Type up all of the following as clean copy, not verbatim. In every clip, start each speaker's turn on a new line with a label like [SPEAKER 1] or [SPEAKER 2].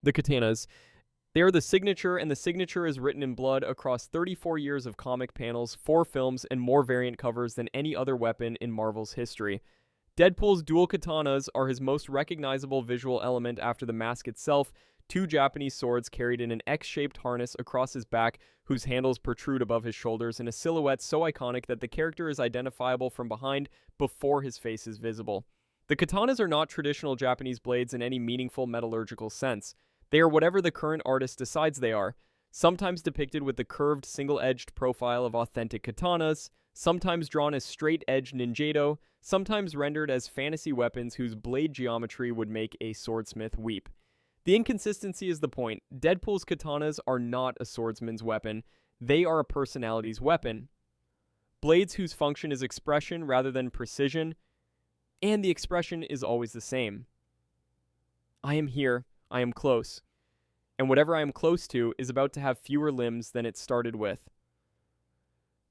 [SPEAKER 1] The katanas. They are the signature, and the signature is written in blood across 34 years of comic panels, 4 films, and more variant covers than any other weapon in Marvel's history. Deadpool's dual katanas are his most recognizable visual element after the mask itself, 2 Japanese swords carried in an X-shaped harness across his back whose handles protrude above his shoulders in a silhouette so iconic that the character is identifiable from behind before his face is visible. The katanas are not traditional Japanese blades in any meaningful metallurgical sense. They are whatever the current artist decides they are, sometimes depicted with the curved single-edged profile of authentic katanas, sometimes drawn as straight-edged ninjato, sometimes rendered as fantasy weapons whose blade geometry would make a swordsmith weep. The inconsistency is the point. Deadpool's katanas are not a swordsman's weapon. They are a personality's weapon. Blades whose function is expression rather than precision, and the expression is always the same. I am here. I am close. And whatever I am close to is about to have fewer limbs than it started with.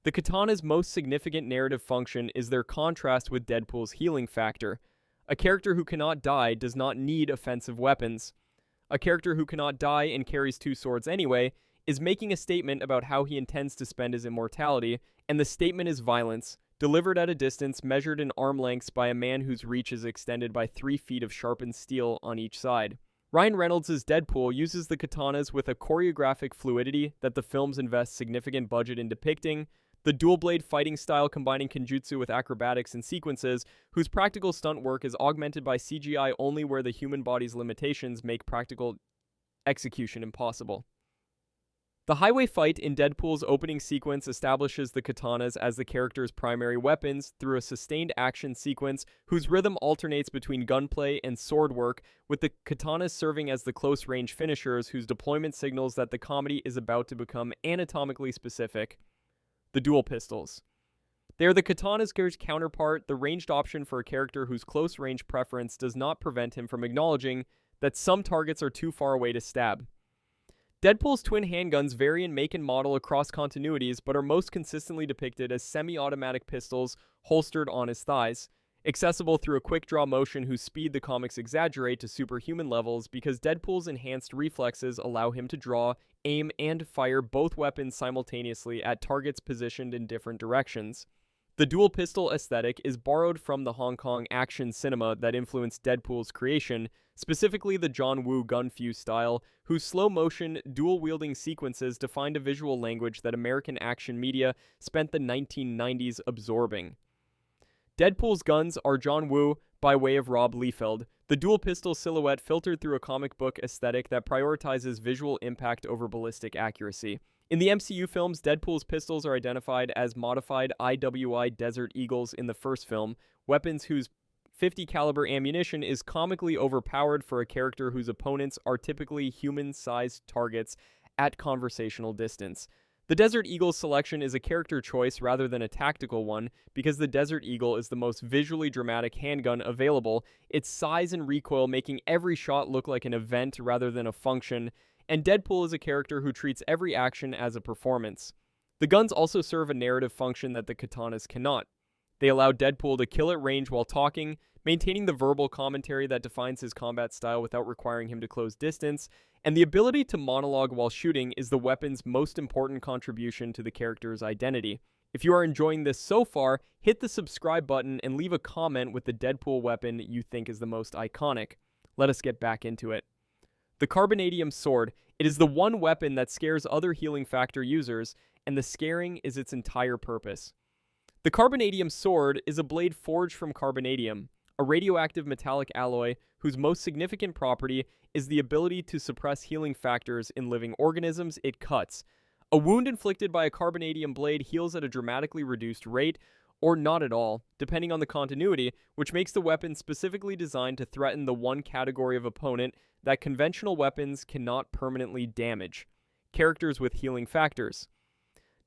[SPEAKER 1] The katana's most significant narrative function is their contrast with Deadpool's healing factor. A character who cannot die does not need offensive weapons. A character who cannot die and carries 2 swords anyway is making a statement about how he intends to spend his immortality, and the statement is violence, delivered at a distance measured in arm lengths by a man whose reach is extended by 3 feet of sharpened steel on each side. Ryan Reynolds' Deadpool uses the katanas with a choreographic fluidity that the films invest significant budget in depicting, the dual-blade fighting style combining kenjutsu with acrobatics and sequences, whose practical stunt work is augmented by CGI only where the human body's limitations make practical execution impossible. The highway fight in Deadpool's opening sequence establishes the katanas as the character's primary weapons through a sustained action sequence whose rhythm alternates between gunplay and sword work, with the katanas serving as the close-range finishers whose deployment signals that the comedy is about to become anatomically specific. The dual pistols. They are the katana's counterpart, the ranged option for a character whose close-range preference does not prevent him from acknowledging that some targets are too far away to stab. Deadpool's twin handguns vary in make and model across continuities, but are most consistently depicted as semi-automatic pistols holstered on his thighs, accessible through a quick-draw motion whose speed the comics exaggerate to superhuman levels because Deadpool's enhanced reflexes allow him to draw, aim, and fire both weapons simultaneously at targets positioned in different directions. The dual pistol aesthetic is borrowed from the Hong Kong action cinema that influenced Deadpool's creation, specifically the John Woo gun fuse style, whose slow-motion, dual-wielding sequences defined a visual language that American action media spent the 1990s absorbing. Deadpool's guns are John Woo by way of Rob Liefeld, the dual pistol silhouette filtered through a comic book aesthetic that prioritizes visual impact over ballistic accuracy. In the MCU films, Deadpool's pistols are identified as modified IWI Desert Eagles in the first film, weapons whose 50 caliber ammunition is comically overpowered for a character whose opponents are typically human-sized targets at conversational distance. The Desert Eagle's selection is a character choice rather than a tactical one because the Desert Eagle is the most visually dramatic handgun available, its size and recoil making every shot look like an event rather than a function, and Deadpool is a character who treats every action as a performance. The guns also serve a narrative function that the katanas cannot. They allow Deadpool to kill at range while talking, maintaining the verbal commentary that defines his combat style without requiring him to close distance, and the ability to monologue while shooting is the weapon's most important contribution to the character's identity. If you are enjoying this so far, hit the subscribe button and leave a comment with the Deadpool weapon you think is the most iconic. Let us get back into it. The Carbonadium sword. It is the one weapon that scares other healing factor users, and the scaring is its entire purpose. The Carbonadium sword is a blade forged from carbonadium, a radioactive metallic alloy whose most significant property is the ability to suppress healing factors in living organisms it cuts. A wound inflicted by a carbonadium blade heals at a dramatically reduced rate, or not at all, depending on the continuity, which makes the weapon specifically designed to threaten the one category of opponent that conventional weapons cannot permanently damage: characters with healing factors.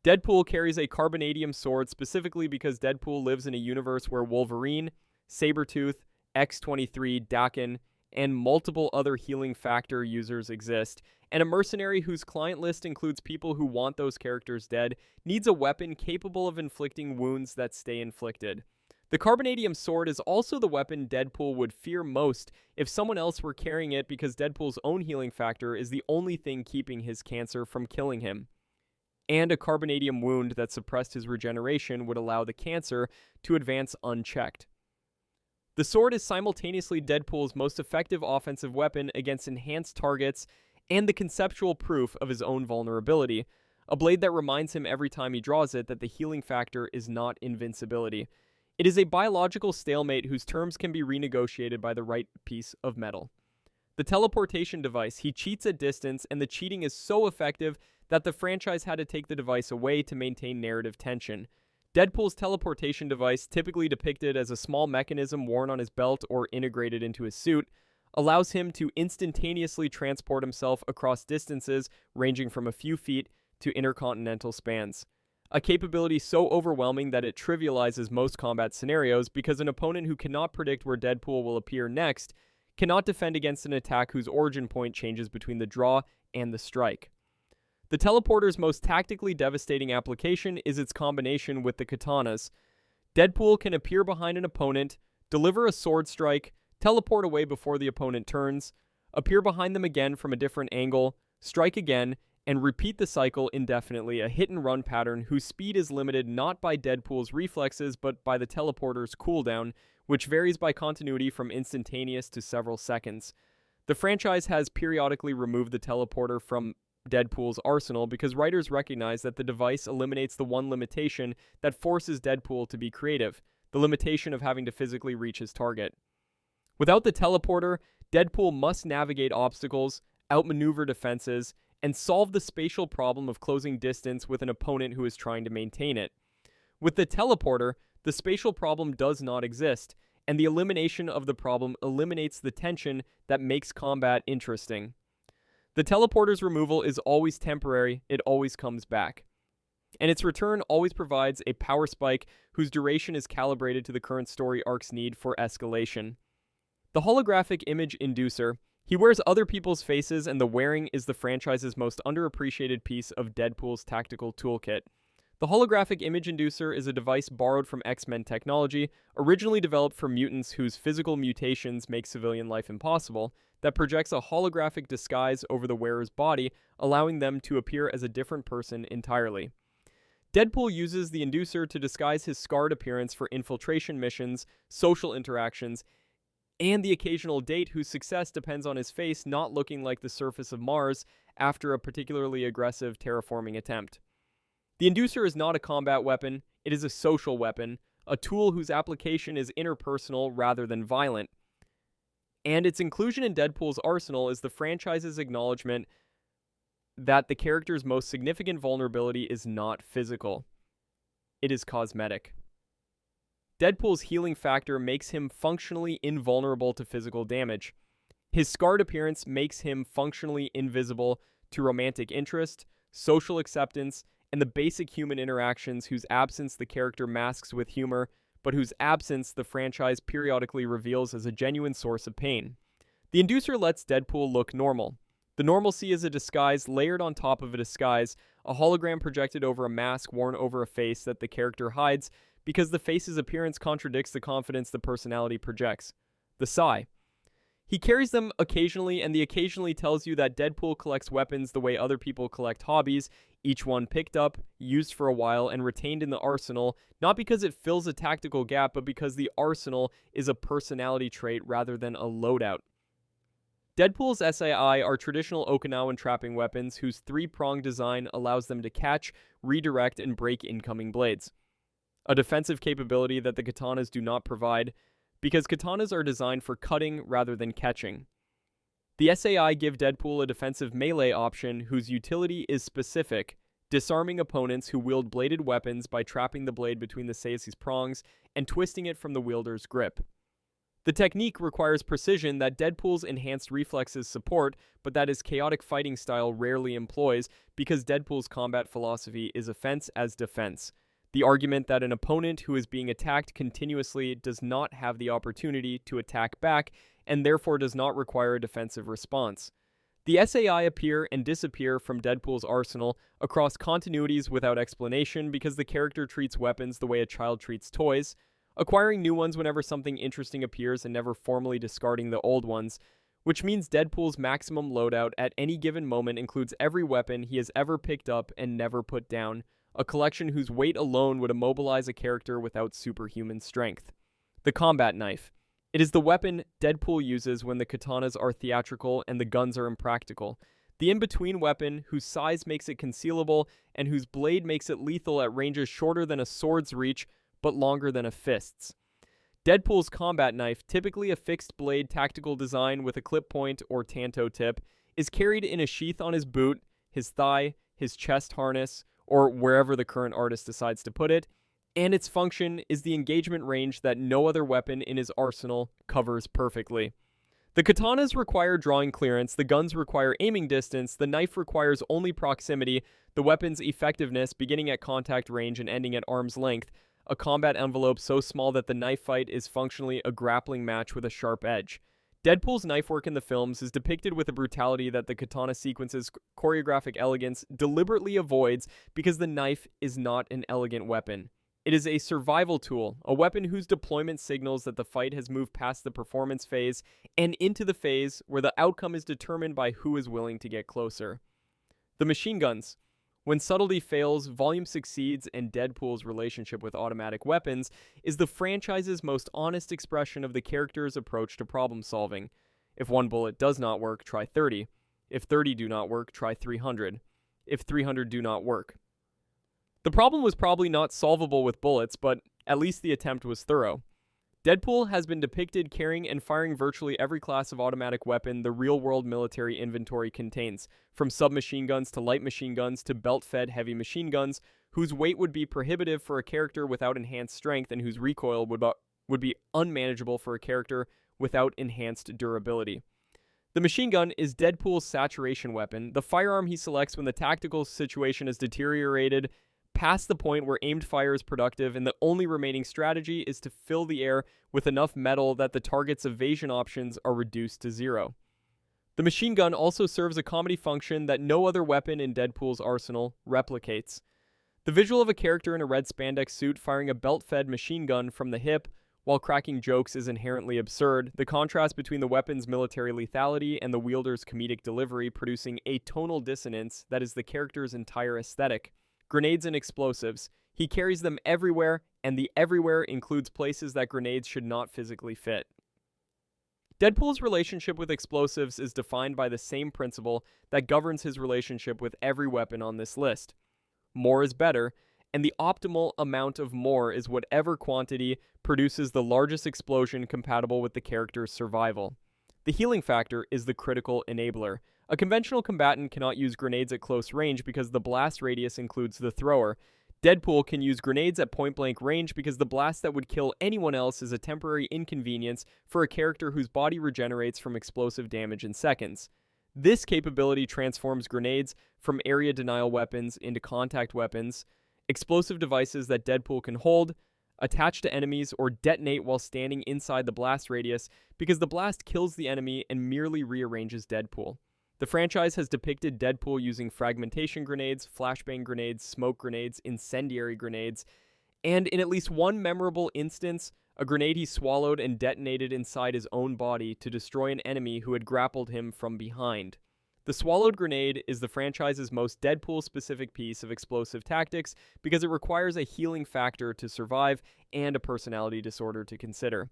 [SPEAKER 1] Deadpool carries a carbonadium sword specifically because Deadpool lives in a universe where Wolverine, Sabretooth, X-23, Daken, and multiple other healing factor users exist, and a mercenary whose client list includes people who want those characters dead needs a weapon capable of inflicting wounds that stay inflicted. The Carbonadium sword is also the weapon Deadpool would fear most if someone else were carrying it, because Deadpool's own healing factor is the only thing keeping his cancer from killing him. And a Carbonadium wound that suppressed his regeneration would allow the cancer to advance unchecked. The sword is simultaneously Deadpool's most effective offensive weapon against enhanced targets and the conceptual proof of his own vulnerability, a blade that reminds him every time he draws it that the healing factor is not invincibility. It is a biological stalemate whose terms can be renegotiated by the right piece of metal. The teleportation device, he cheats at distance, and the cheating is so effective that the franchise had to take the device away to maintain narrative tension. Deadpool's teleportation device, typically depicted as a small mechanism worn on his belt or integrated into his suit, allows him to instantaneously transport himself across distances ranging from a few feet to intercontinental spans. A capability so overwhelming that it trivializes most combat scenarios, because an opponent who cannot predict where Deadpool will appear next cannot defend against an attack whose origin point changes between the draw and the strike. The teleporter's most tactically devastating application is its combination with the katanas. Deadpool can appear behind an opponent, deliver a sword strike, teleport away before the opponent turns, appear behind them again from a different angle, strike again, and repeat the cycle indefinitely, a hit-and-run pattern whose speed is limited not by Deadpool's reflexes but by the teleporter's cooldown, which varies by continuity from instantaneous to several seconds. The franchise has periodically removed the teleporter from Deadpool's arsenal because writers recognize that the device eliminates the one limitation that forces Deadpool to be creative, the limitation of having to physically reach his target. Without the teleporter, Deadpool must navigate obstacles, outmaneuver defenses, and solve the spatial problem of closing distance with an opponent who is trying to maintain it. With the teleporter, the spatial problem does not exist, and the elimination of the problem eliminates the tension that makes combat interesting. The teleporter's removal is always temporary, it always comes back. And its return always provides a power spike whose duration is calibrated to the current story arc's need for escalation. The holographic image inducer. He wears other people's faces, and the wearing is the franchise's most underappreciated piece of Deadpool's tactical toolkit. The holographic image inducer is a device borrowed from X-Men technology, originally developed for mutants whose physical mutations make civilian life impossible, that projects a holographic disguise over the wearer's body, allowing them to appear as a different person entirely. Deadpool uses the inducer to disguise his scarred appearance for infiltration missions, social interactions, and the occasional date whose success depends on his face not looking like the surface of Mars after a particularly aggressive terraforming attempt. The inducer is not a combat weapon, it is a social weapon, a tool whose application is interpersonal rather than violent. And its inclusion in Deadpool's arsenal is the franchise's acknowledgement that the character's most significant vulnerability is not physical. It is cosmetic. Deadpool's healing factor makes him functionally invulnerable to physical damage. His scarred appearance makes him functionally invisible to romantic interest, social acceptance, and the basic human interactions whose absence the character masks with humor, but whose absence the franchise periodically reveals as a genuine source of pain. The inducer lets Deadpool look normal. The normalcy is a disguise layered on top of a disguise, a hologram projected over a mask worn over a face that the character hides because the face's appearance contradicts the confidence the personality projects. The sigh. He carries them occasionally, and the occasionally tells you that Deadpool collects weapons the way other people collect hobbies, each one picked up, used for a while, and retained in the arsenal, not because it fills a tactical gap, but because the arsenal is a personality trait rather than a loadout. Deadpool's SAI are traditional Okinawan trapping weapons whose three-pronged design allows them to catch, redirect, and break incoming blades. A defensive capability that the katanas do not provide, because katanas are designed for cutting rather than catching. The SAI give Deadpool a defensive melee option whose utility is specific, disarming opponents who wield bladed weapons by trapping the blade between the sei's prongs and twisting it from the wielder's grip. The technique requires precision that Deadpool's enhanced reflexes support, but that his chaotic fighting style rarely employs because Deadpool's combat philosophy is offense as defense. The argument that an opponent who is being attacked continuously does not have the opportunity to attack back and therefore does not require a defensive response. The SAI appear and disappear from Deadpool's arsenal across continuities without explanation because the character treats weapons the way a child treats toys. acquiring new ones whenever something interesting appears and never formally discarding the old ones, which means Deadpool's maximum loadout at any given moment includes every weapon he has ever picked up and never put down, a collection whose weight alone would immobilize a character without superhuman strength. The combat knife. It is the weapon Deadpool uses when the katanas are theatrical and the guns are impractical. The in-between weapon whose size makes it concealable and whose blade makes it lethal at ranges shorter than a sword's reach but longer than a fist's. Deadpool's combat knife, typically a fixed blade tactical design with a clip point or tanto tip, is carried in a sheath on his boot, his thigh, his chest harness, or wherever the current artist decides to put it, and its function is the engagement range that no other weapon in his arsenal covers perfectly. The katanas require drawing clearance, the guns require aiming distance, the knife requires only proximity, the weapon's effectiveness beginning at contact range and ending at arm's length, a combat envelope so small that the knife fight is functionally a grappling match with a sharp edge. Deadpool's knife work in the films is depicted with a brutality that the katana sequence's choreographic elegance deliberately avoids because the knife is not an elegant weapon. It is a survival tool, a weapon whose deployment signals that the fight has moved past the performance phase and into the phase where the outcome is determined by who is willing to get closer. The machine guns. When subtlety fails, volume succeeds, and Deadpool's relationship with automatic weapons is the franchise's most honest expression of the character's approach to problem solving. If one bullet does not work, try 30. If 30 do not work, try 300. If 300 do not work. The problem was probably not solvable with bullets, but at least the attempt was thorough. Deadpool has been depicted carrying and firing virtually every class of automatic weapon the real-world military inventory contains, from submachine guns to light machine guns to belt-fed heavy machine guns, whose weight would be prohibitive for a character without enhanced strength and whose recoil would be unmanageable for a character without enhanced durability. The machine gun is Deadpool's saturation weapon, the firearm he selects when the tactical situation has deteriorated past the point where aimed fire is productive and the only remaining strategy is to fill the air with enough metal that the target's evasion options are reduced to zero. The machine gun also serves a comedy function that no other weapon in Deadpool's arsenal replicates. The visual of a character in a red spandex suit firing a belt-fed machine gun from the hip while cracking jokes is inherently absurd, the contrast between the weapon's military lethality and the wielder's comedic delivery producing a tonal dissonance that is the character's entire aesthetic. Grenades and explosives. He carries them everywhere, and the everywhere includes places that grenades should not physically fit. Deadpool's relationship with explosives is defined by the same principle that governs his relationship with every weapon on this list. More is better, and the optimal amount of more is whatever quantity produces the largest explosion compatible with the character's survival. The healing factor is the critical enabler. A conventional combatant cannot use grenades at close range because the blast radius includes the thrower. Deadpool can use grenades at point-blank range because the blast that would kill anyone else is a temporary inconvenience for a character whose body regenerates from explosive damage in seconds. This capability transforms grenades from area denial weapons into contact weapons, explosive devices that Deadpool can hold, attach to enemies, or detonate while standing inside the blast radius because the blast kills the enemy and merely rearranges Deadpool. The franchise has depicted Deadpool using fragmentation grenades, flashbang grenades, smoke grenades, incendiary grenades, and in at least one memorable instance, a grenade he swallowed and detonated inside his own body to destroy an enemy who had grappled him from behind. The swallowed grenade is the franchise's most Deadpool-specific piece of explosive tactics because it requires a healing factor to survive and a personality disorder to consider.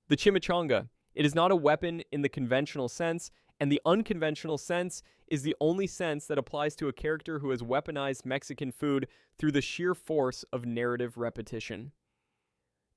[SPEAKER 1] The chimichanga. It is not a weapon in the conventional sense, and the unconventional sense is the only sense that applies to a character who has weaponized Mexican food through the sheer force of narrative repetition.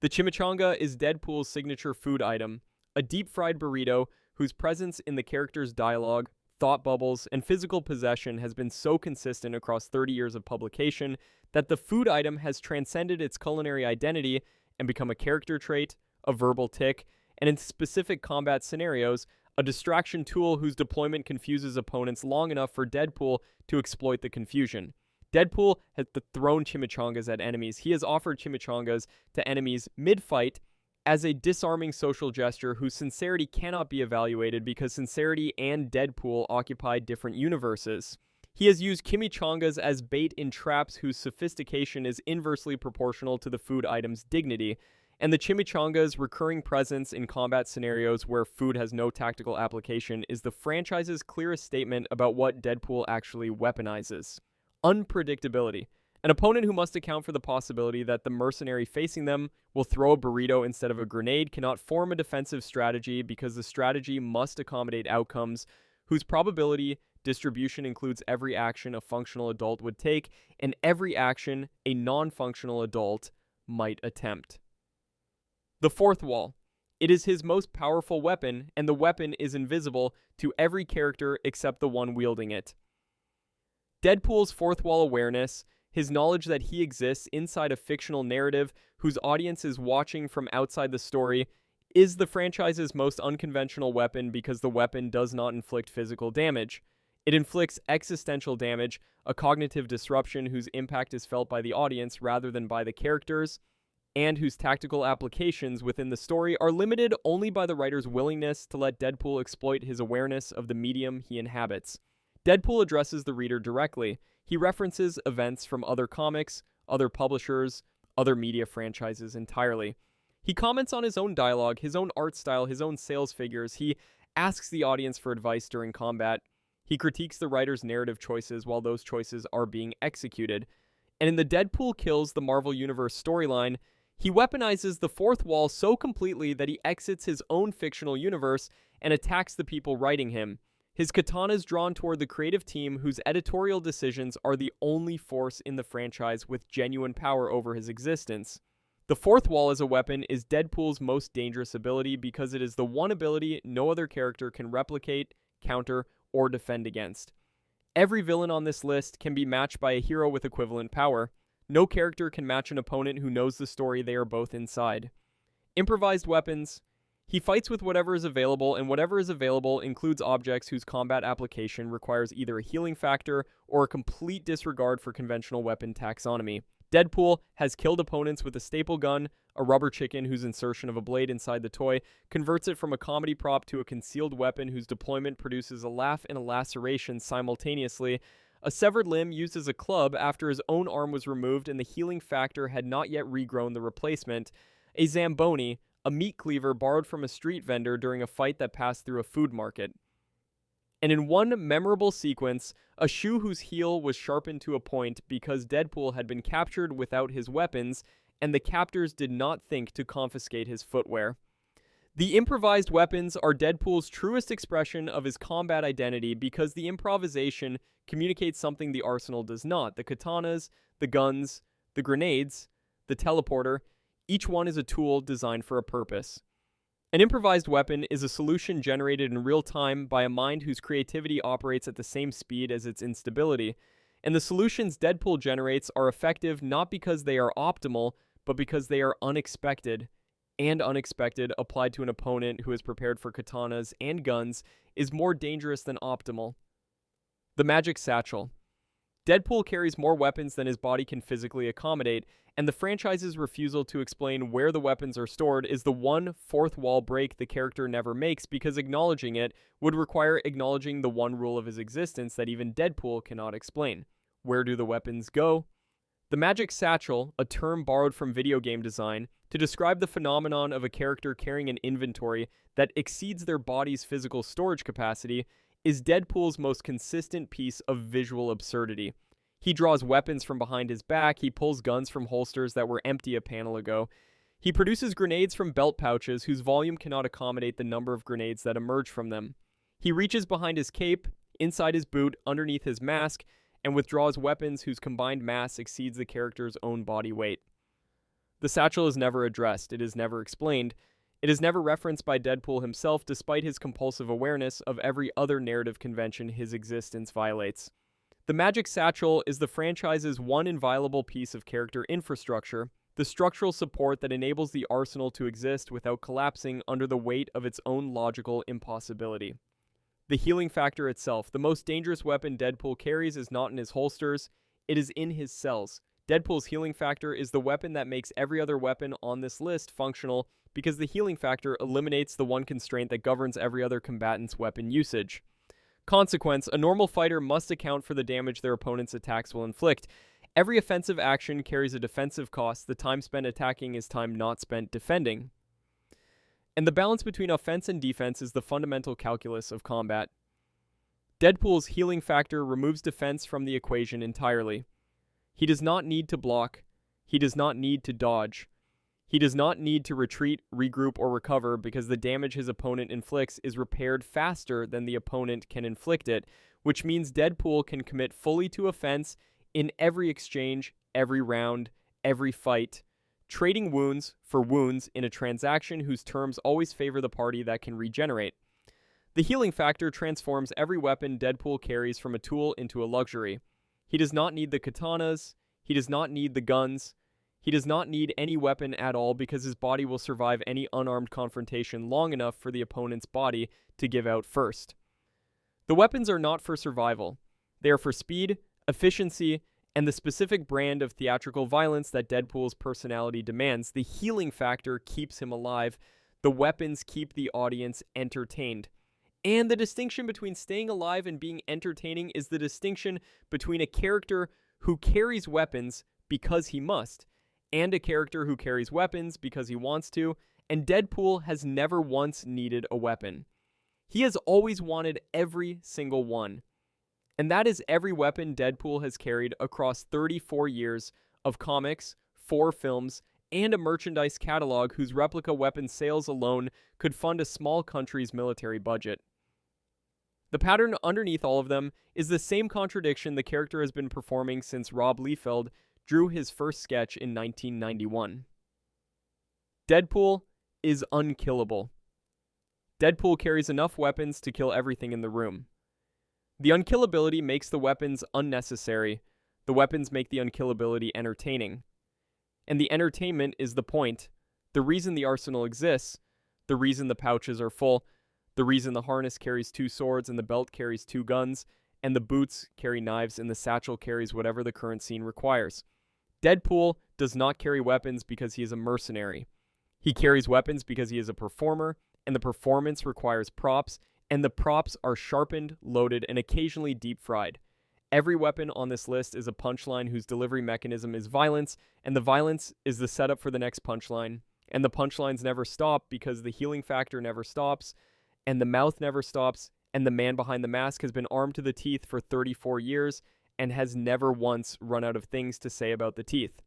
[SPEAKER 1] The chimichanga is Deadpool's signature food item, a deep-fried burrito whose presence in the character's dialogue, thought bubbles, and physical possession has been so consistent across 30 years of publication that the food item has transcended its culinary identity and become a character trait, a verbal tic, and in specific combat scenarios, a distraction tool whose deployment confuses opponents long enough for Deadpool to exploit the confusion. Deadpool has thrown chimichangas at enemies. He has offered chimichangas to enemies mid-fight as a disarming social gesture whose sincerity cannot be evaluated because sincerity and Deadpool occupy different universes. He has used chimichangas as bait in traps whose sophistication is inversely proportional to the food item's dignity, and the chimichanga's recurring presence in combat scenarios where food has no tactical application is the franchise's clearest statement about what Deadpool actually weaponizes. Unpredictability. An opponent who must account for the possibility that the mercenary facing them will throw a burrito instead of a grenade cannot form a defensive strategy because the strategy must accommodate outcomes whose probability distribution includes every action a functional adult would take and every action a non-functional adult might attempt. The fourth wall. It is his most powerful weapon, and the weapon is invisible to every character except the one wielding it. Deadpool's fourth wall awareness, his knowledge that he exists inside a fictional narrative whose audience is watching from outside the story, is the franchise's most unconventional weapon because the weapon does not inflict physical damage. It inflicts existential damage, a cognitive disruption whose impact is felt by the audience rather than by the characters, and whose tactical applications within the story are limited only by the writer's willingness to let Deadpool exploit his awareness of the medium he inhabits. Deadpool addresses the reader directly. He references events from other comics, other publishers, other media franchises entirely. He comments on his own dialogue, his own art style, his own sales figures. He asks the audience for advice during combat. He critiques the writer's narrative choices while those choices are being executed. And in the Deadpool Kills the Marvel Universe storyline, he weaponizes the fourth wall so completely that he exits his own fictional universe and attacks the people writing him. His katana is drawn toward the creative team whose editorial decisions are the only force in the franchise with genuine power over his existence. The fourth wall as a weapon is Deadpool's most dangerous ability because it is the one ability no other character can replicate, counter, or defend against. Every villain on this list can be matched by a hero with equivalent power. No character can match an opponent who knows the story they are both inside. Improvised weapons. He fights with whatever is available, and whatever is available includes objects whose combat application requires either a healing factor or a complete disregard for conventional weapon taxonomy. Deadpool has killed opponents with a staple gun, a rubber chicken whose insertion of a blade inside the toy converts it from a comedy prop to a concealed weapon whose deployment produces a laugh and a laceration simultaneously, a severed limb used as a club after his own arm was removed and the healing factor had not yet regrown the replacement, a Zamboni, a meat cleaver borrowed from a street vendor during a fight that passed through a food market. And in one memorable sequence, a shoe whose heel was sharpened to a point because Deadpool had been captured without his weapons, and the captors did not think to confiscate his footwear. The improvised weapons are Deadpool's truest expression of his combat identity because the improvisation communicates something the arsenal does not. The katanas, the guns, the grenades, the teleporter, each one is a tool designed for a purpose. An improvised weapon is a solution generated in real time by a mind whose creativity operates at the same speed as its instability, and the solutions Deadpool generates are effective not because they are optimal, but because they are unexpected. And unexpected, applied to an opponent who is prepared for katanas and guns, is more dangerous than optimal. The magic satchel. Deadpool carries more weapons than his body can physically accommodate, and the franchise's refusal to explain where the weapons are stored is the one fourth wall break the character never makes because acknowledging it would require acknowledging the one rule of his existence that even Deadpool cannot explain. Where do the weapons go? The magic satchel, a term borrowed from video game design, to describe the phenomenon of a character carrying an inventory that exceeds their body's physical storage capacity, is Deadpool's most consistent piece of visual absurdity. He draws weapons from behind his back, he pulls guns from holsters that were empty a panel ago. He produces grenades from belt pouches whose volume cannot accommodate the number of grenades that emerge from them. He reaches behind his cape, inside his boot, underneath his mask, and withdraws weapons whose combined mass exceeds the character's own body weight. The satchel is never addressed, it is never explained, it is never referenced by Deadpool himself despite his compulsive awareness of every other narrative convention his existence violates. The magic satchel is the franchise's one inviolable piece of character infrastructure, the structural support that enables the arsenal to exist without collapsing under the weight of its own logical impossibility. The healing factor itself. The most dangerous weapon Deadpool carries is not in his holsters, it is in his cells. Deadpool's healing factor is the weapon that makes every other weapon on this list functional because the healing factor eliminates the one constraint that governs every other combatant's weapon usage. Consequence, a normal fighter must account for the damage their opponent's attacks will inflict. Every offensive action carries a defensive cost. The time spent attacking is time not spent defending. And the balance between offense and defense is the fundamental calculus of combat. Deadpool's healing factor removes defense from the equation entirely. He does not need to block. He does not need to dodge. He does not need to retreat, regroup, or recover because the damage his opponent inflicts is repaired faster than the opponent can inflict it, which means Deadpool can commit fully to offense in every exchange, every round, every fight, trading wounds for wounds in a transaction whose terms always favor the party that can regenerate. The healing factor transforms every weapon Deadpool carries from a tool into a luxury. He does not need the katanas. He does not need the guns. He does not need any weapon at all because his body will survive any unarmed confrontation long enough for the opponent's body to give out first. The weapons are not for survival. They are for speed, efficiency, and the specific brand of theatrical violence that Deadpool's personality demands. The healing factor keeps him alive. The weapons keep the audience entertained. And the distinction between staying alive and being entertaining is the distinction between a character who carries weapons because he must, and a character who carries weapons because he wants to, and Deadpool has never once needed a weapon. He has always wanted every single one. And that is every weapon Deadpool has carried across 34 years of comics, 4 films, and a merchandise catalog whose replica weapon sales alone could fund a small country's military budget. The pattern underneath all of them is the same contradiction the character has been performing since Rob Liefeld drew his first sketch in 1991. Deadpool is unkillable. Deadpool carries enough weapons to kill everything in the room. The unkillability makes the weapons unnecessary. The weapons make the unkillability entertaining. And the entertainment is the point. The reason the arsenal exists, the reason the pouches are full, the reason the harness carries 2 swords and the belt carries 2 guns, and the boots carry knives and the satchel carries whatever the current scene requires. Deadpool does not carry weapons because he is a mercenary. He carries weapons because he is a performer, and the performance requires props, and the props are sharpened, loaded, and occasionally deep-fried. Every weapon on this list is a punchline whose delivery mechanism is violence, and the violence is the setup for the next punchline. And the punchlines never stop because the healing factor never stops, and the mouth never stops, and the man behind the mask has been armed to the teeth for 34 years and has never once run out of things to say about the teeth.